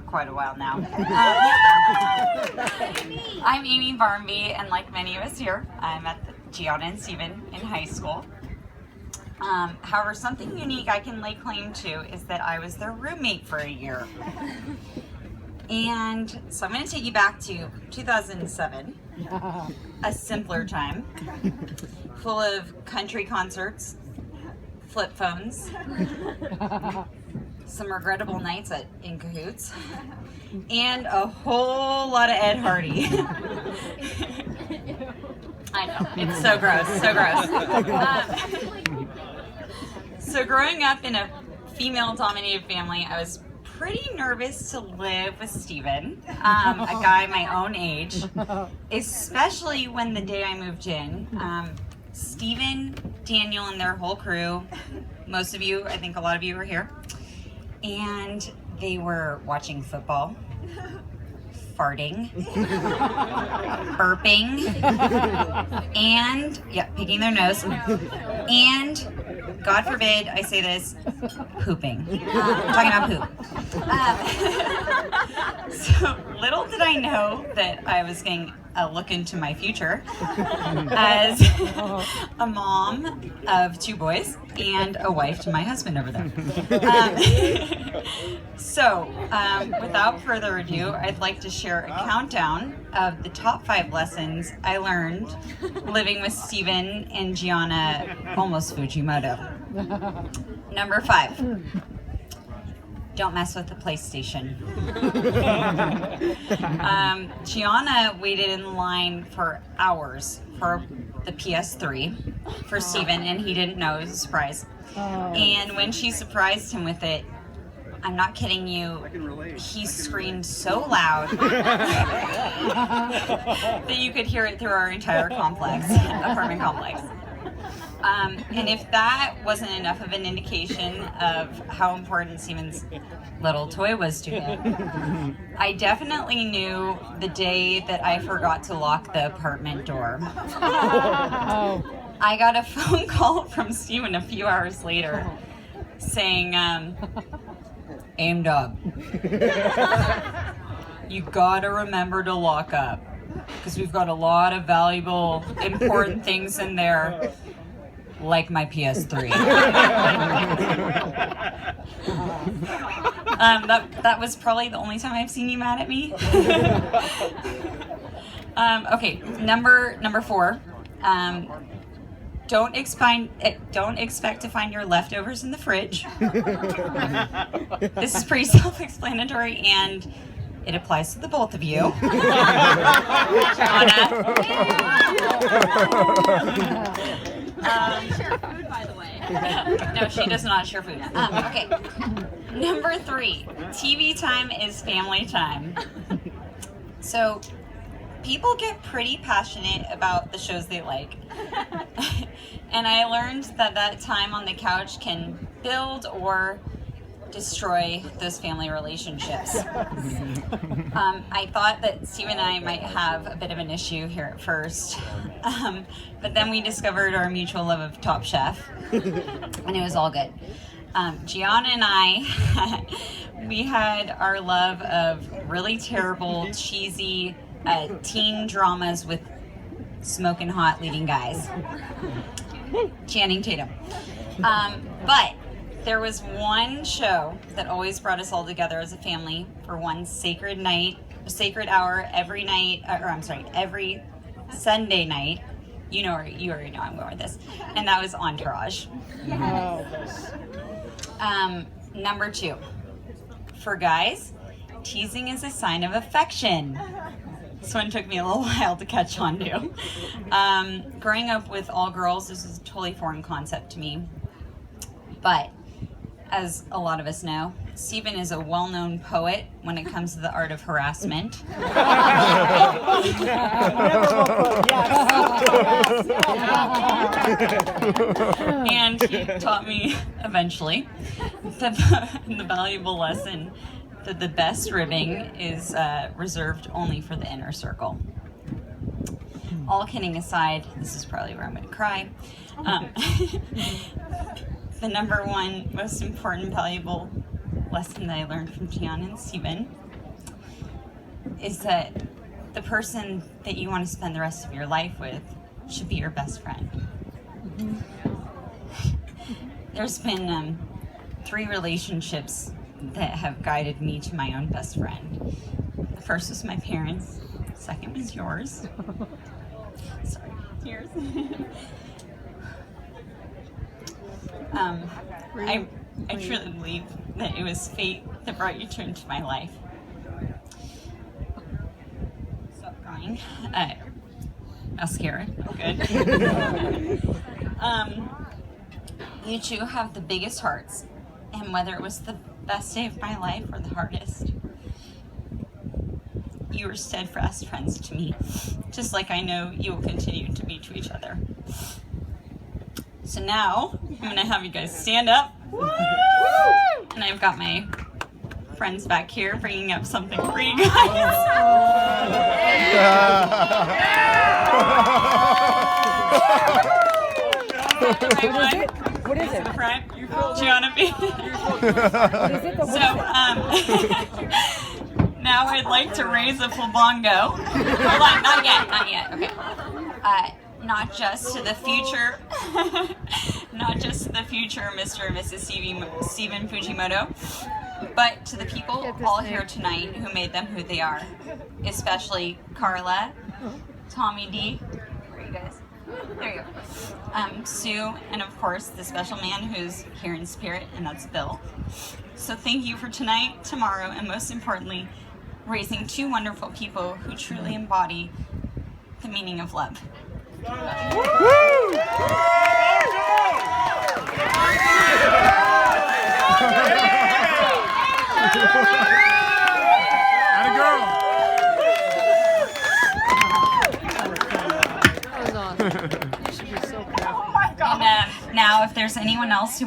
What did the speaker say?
quite a while now. I'm Amy Barmby, and like many of us here, I'm at Gianna and Stephen in high school. However, something unique I can lay claim to is that I was their roommate for a year. And so I'm going to take you back to 2007, a simpler time, full of country concerts, flip phones, some regrettable nights in cahoots, and a whole lot of Ed Hardy. I know, it's so gross, so gross. So growing up in a female-dominated family, I was pretty nervous to live with Stephen, a guy my own age, especially when the day I moved in. Stephen, Daniel, and their whole crew, most of you, I think a lot of you were here, and they were watching football, farting, burping, and, picking their nose, and, God forbid I say this, pooping. I'm talking about poop. So little did I know that I was getting a look into my future as a mom of 2 boys and a wife to my husband over there. Without further ado, I'd like to share a countdown of the top 5 lessons I learned living with Stephen and Gianna almost Fujimoto. Number 5. Don't mess with the PlayStation. Gianna waited in line for hours for the PS3 for Stephen, and he didn't know. It was a surprise. And when she surprised him with it, I'm not kidding you, he screamed so loud that you could hear it through our entire apartment complex. And if that wasn't enough of an indication of how important Stephen's little toy was to him, I definitely knew the day that I forgot to lock the apartment door. I got a phone call from Stephen a few hours later saying, "Aim dog, you gotta remember to lock up, because we've got a lot of valuable, important things in there, like my PS3. That was probably the only time I've seen you mad at me. Okay, number 4. Don't expect to find your leftovers in the fridge. This is pretty self-explanatory, and it applies to the both of you. Share food, by the way. No, she does not share food. Okay. Number 3, TV time is family time. So, people get pretty passionate about the shows they like. And I learned that time on the couch can build or destroy those family relationships. I thought that Steve and I might have a bit of an issue here at first, but then we discovered our mutual love of Top Chef, and it was all good. Gianna and I, we had our love of really terrible, cheesy teen dramas with smoking hot leading guys. Channing Tatum. But there was one show that always brought us all together as a family for one sacred hour every Sunday night. You already know I'm going with this. And that was Entourage. Number 2. For guys, teasing is a sign of affection. This one took me a little while to catch on to. Growing up with all girls, this is a totally foreign concept to me. But as a lot of us know, Stephen is a well-known poet when it comes to the art of harassment. And he taught me eventually the valuable lesson that the best ribbing is reserved only for the inner circle. All kidding aside, this is probably where I'm going to cry. The number 1 most important, valuable lesson that I learned from Gianna and Stephen is that the person that you want to spend the rest of your life with should be your best friend. There's been 3 relationships that have guided me to my own best friend. The first was my parents. Second was yours. Sorry, tears. I truly believe that it was fate that brought you two into my life. Stop crying. Mascara. Good. You two have the biggest hearts, and whether it was the best day of my life or the hardest, you were steadfast friends to me, just like I know you will continue to be to each other. So now, I'm going to have you guys stand up. Woo! And I've got my friends back here bringing up something for you guys. What is it? Front. Do you want to be? So, now I'd like to raise a flabongo. Hold on, not yet. Okay. Not just to the future, Mr. and Mrs. Steven Fujimoto, but to the people all here tonight who made them who they are, especially Carla, Tommy D. Where are you guys? There you go. Sue, and of course the special man who's here in spirit, and that's Bill. So thank you for tonight, tomorrow, and most importantly, raising 2 wonderful people who truly embody the meaning of love. And now, if there's anyone else who wants